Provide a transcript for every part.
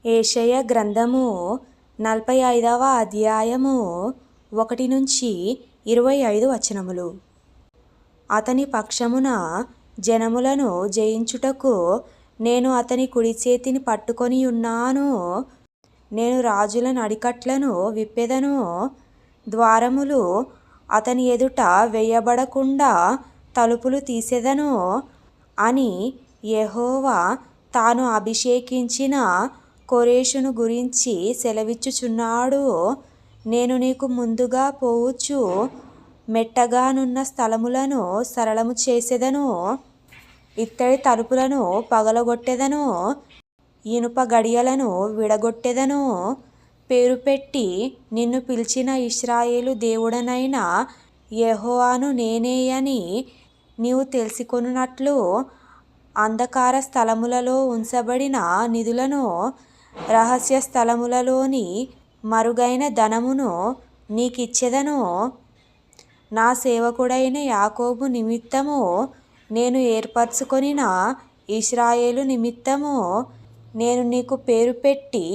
యెషయా గ్రంథము 45వ అధ్యాయము 1 నుంచి 25 వచనములు. అతని పక్షమున జనములను జయించుటకు నేను అతని కుడి చేతిని పట్టుకొని ఉన్నాను. నేను రాజుల నడికట్లను విప్పెదను, ద్వారములు అతని ఎదుట వేయబడకుండా తలుపులు తీసెదను అని యెహోవా తాను అభిషేకించిన కోరెషును గురించి సెలవిచ్చుచున్నాడు. నేను నీకు ముందుగా పోవచ్చు మెట్టగానున్న స్థలములను సరళము చేసెదను, ఇత్తడి తలుపులను పగలగొట్టెదను, ఇనుప గడియలను విడగొట్టెదను. పేరు పెట్టి నిన్ను పిలిచిన ఇశ్రాయేలు దేవుడనైన యెహోవాను నేనే అని నీవు తెలుసుకొనున్నట్లు అంధకార స్థలములలో ఉంచబడిన నిధులను, రహస్య స్థలములలోని మరుగైన ధనమును నీకిచ్చెదను. నా సేవకుడైన యాకోబు నిమిత్తము నేను ఏర్పరచుకొనిన ఇశ్రాయేలు నిమిత్తము నేను నీకు పేరు పెట్టి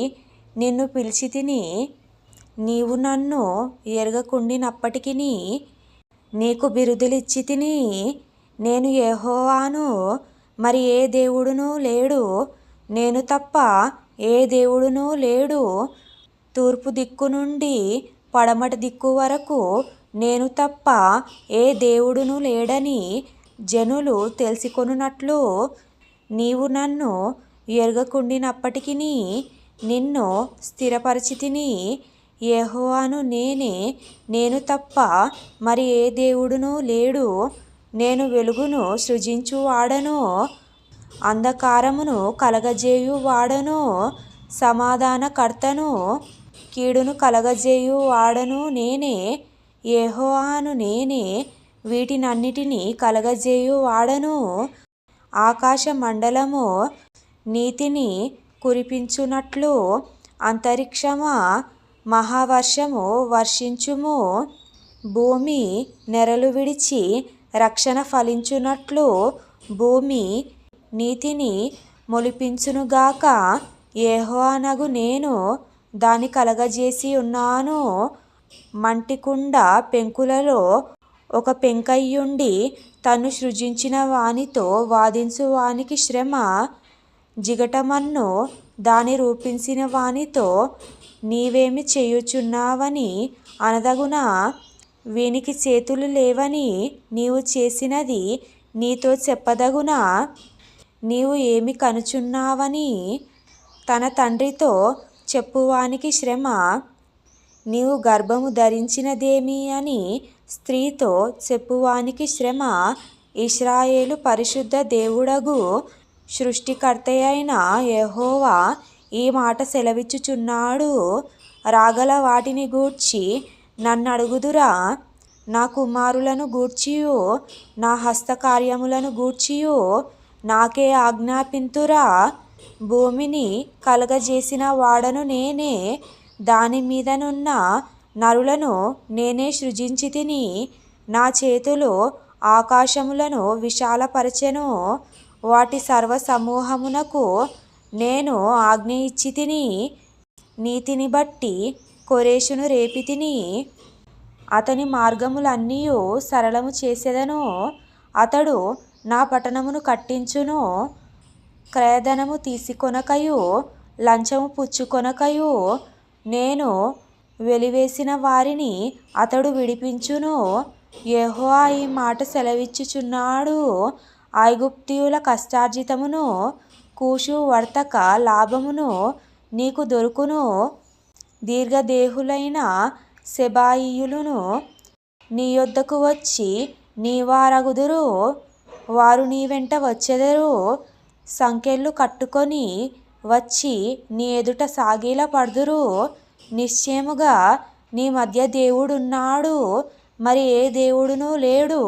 నిన్ను పిలిచితిని. నీవు నన్ను ఎరగకుండినప్పటికిని నీకు బిరుదులిచ్చితిని. నేను యెహోవాను, మరి ఏ దేవుడునూ లేడు, నేను తప్ప ఏ దేవుడునూ లేడు. తూర్పు దిక్కు నుండి పడమటి దిక్కు వరకు నేను తప్ప ఏ దేవుడునూ లేడని జనులు తెలుసుకొనున్నట్లు నీవు నన్ను ఎరగకుండినప్పటికిని నిన్ను స్థిరపరచితిని. యెహోవాను నేనే, నేను తప్ప మరి ఏ దేవుడునూ లేడు. నేను వెలుగును సృజించువాడను, అంధకారమును కలగజేయువాడను, సమాధానకర్తను, కీడును కలగజేయువాడను నేనే. యెహోవాను నేనే, వీటినన్నిటినీ కలగజేయువాడను. ఆకాశ మండలము నీతిని కురిపించునట్లు అంతరిక్షమా మహావర్షము వర్షించుము. భూమి నెరలు విడిచి రక్షణ ఫలించునట్లు భూమి నీతిని మొలిపించునుగాక. యెహోవానగు నేను దాని కలగజేసి ఉన్నాను. మంటికుండ పెంకులలో ఒక పెంకయ్యుండి తన్ను సృజించిన వానితో వాదించు వానికి శ్రమ. జిగటమన్ను దాని రూపించిన వానితో నీవేమి చేయుచున్నావని అనదగునా? వీనికి చేతులు లేవని నీవు చేసినది నీతో చెప్పదగునా? నీవు ఏమి కనుచున్నావని తన తండ్రితో చెప్పువానికి శ్రమ. నీవు గర్భము ధరించినదేమి అని స్త్రీతో చెప్పువానికి శ్రమ. ఇశ్రాయేలు పరిశుద్ధ దేవుడగు సృష్టికర్తయైన యెహోవా ఈ మాట సెలవిచ్చుచున్నాడు. రాగల వాటిని గూర్చి నన్నడుగుదురా? నా కుమారులను గూర్చియు నా హస్తకార్యములను గూర్చియు నాకే ఆజ్ఞాపింతురా? భూమిని కలగజేసిన వాడను నేనే, దాని మీదనున్న నరులను నేనే సృజించితిని. నా చేతులు ఆకాశములను విశాలపరచెను, వాటి సర్వ సమూహమునకు నేను ఆజ్ఞ ఇచ్చితిని. నీతిని బట్టి కోరెషును రేపితిని, అతని మార్గములన్నీయు సరళము చేసెదను. అతడు నా పట్టణమును కట్టించును, క్రయధనము తీసుకొనకయు లంచము పుచ్చుకొనకయు నేను వెలివేసిన వారిని అతడు విడిపించును. యెహోవా ఈ మాట సెలవిచ్చుచున్నాడు. ఐగుప్తీయుల కష్టార్జితమును కూషు వర్తక లాభమును నీకు దొరుకును. దీర్ఘదేహులైన సెబాయీయులను నీ యొద్దకు వచ్చి నీవారగుదురు. వారు నీ వెంట వచ్చెదరు, సంకెళ్ళు కట్టుకొని వచ్చి నీ ఎదుట సాగిలపడుదురు. నిశ్చయముగా నీ మధ్య దేవుడున్నాడు, మరి ఏ దేవుడునూ లేడు,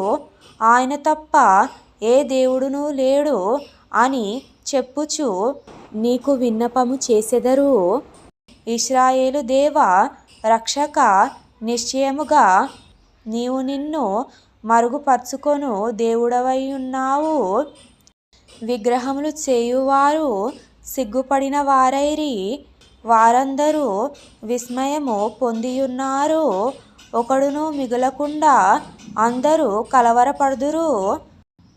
ఆయన తప్ప ఏ దేవుడునూ లేడు అని చెప్పుచు నీకు విన్నపము చేసెదరు. ఇశ్రాయేలు దేవా, రక్షక, నిశ్చయముగా నీవు నిన్ను మరుగుపరుచుకొను దేవుడవై ఉన్నావు. విగ్రహములు చేయువారు సిగ్గుపడిన వారైరి. వారందరూ విస్మయము పొందియున్నారు. ఒకడును మిగలకుండా అందరూ కలవరపడుదురు.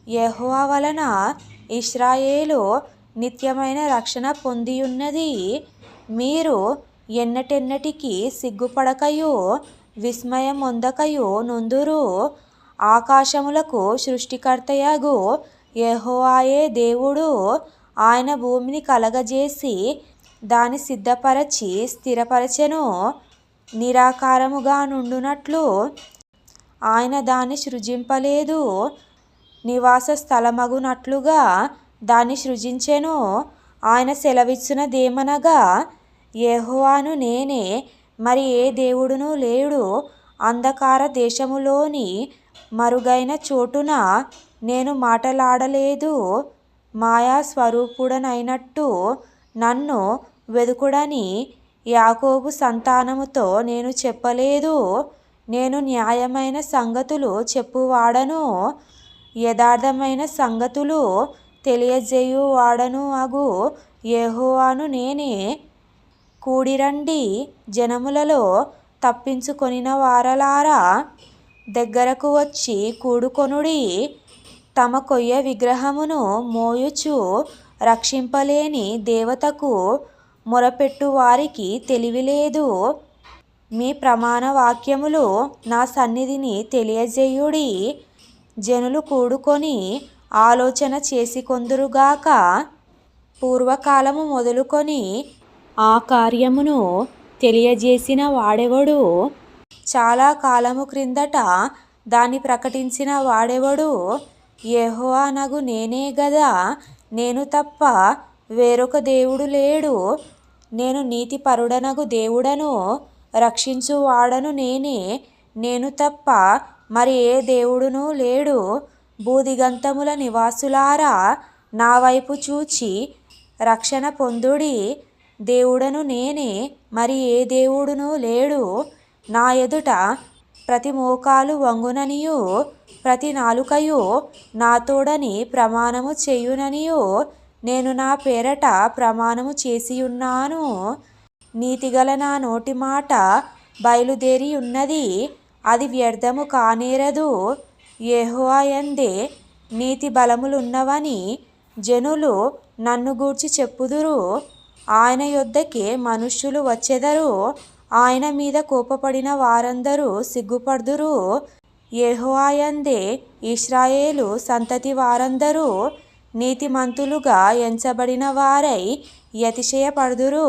యెహోవా వలన ఇశ్రాయేలు నిత్యమైన రక్షణ పొందియున్నది. మీరు ఎన్నటెన్నటికీ సిగ్గుపడకయు విస్మయమొందకయు నుందురు. ఆకాశములకు సృష్టికర్తయగు యెహోవాయే దేవుడు. ఆయన భూమిని కలగజేసి దాని సిద్ధపరచి స్థిరపరచెను. నిరాకారముగా నుండునట్లు ఆయన దాన్ని సృజింపలేదు. నివాస స్థలమగునట్లుగా దాన్ని సృజించెను. ఆయన సెలవిచ్చినదేమనగా, యెహోవాను నేనే, మరి ఏ దేవుడునూ లేడు. అంధకార దేశములోని మరుగైన చోటున నేను మాటలాడలేదు. మాయా స్వరూపుడనైనట్టు నన్ను వెదుకుడని యాకోబు సంతానముతో నేను చెప్పలేదు. నేను న్యాయమైన సంగతులు చెప్పువాడను, యథార్థమైన సంగతులు తెలియజేయువాడను అగు యెహోవాను నేనే. కూడిరండి, జనములలో తప్పించుకొనిన వారలారా, దగ్గరకు వచ్చి కూడుకొనుడి. తమ కొయ్య విగ్రహమును మోయుచు రక్షింపలేని దేవతకు మొరపెట్టు వారికి తెలివి లేదు. మీ ప్రమాణ వాక్యములు నా సన్నిధిని తెలియజేయుడి. జనులు కూడుకొని ఆలోచన చేసికొందురుగాక. పూర్వకాలము మొదలుకొని ఆ కార్యమును తెలియజేసిన వాడెవడు? చాలా కాలము క్రిందట దాన్ని ప్రకటించిన వాడెవడు? యెహోవానగు నేనే గదా. నేను తప్ప వేరొక దేవుడు లేడు. నేను నీతిపరుడనగు దేవుడను, రక్షించువాడను నేనే. నేను తప్ప మరి ఏ దేవుడునూ లేడు. భూదిగంతముల నివాసులారా, నా వైపు చూచి రక్షణ పొందుడి. దేవుడను నేనే, మరి ఏ దేవుడునూ లేడు. నా ఎదుట ప్రతి మోకాలు వంగుననియు ప్రతి నాలుకయు నా తోడని ప్రమాణము చేయుననియు నేను నా పేరట ప్రమాణము చేసియున్నాను. నీతిగల నా నోటి మాట బయలుదేరి ఉన్నది, అది వ్యర్థము కానేరదు. యెహోవా యందే నీతి బలములున్నవని జనులు నన్ను గూర్చి చెప్పుదురు. ఆయన యొద్దకే మనుష్యులు వచ్చెదరు. ఆయన మీద కోపపడిన వారందరూ సిగ్గుపడుదురు. యెహోవా యందే ఇశ్రాయేలు సంతతి వారందరూ నీతిమంతులుగా ఎంచబడిన వారై అతిశయపడుదురు.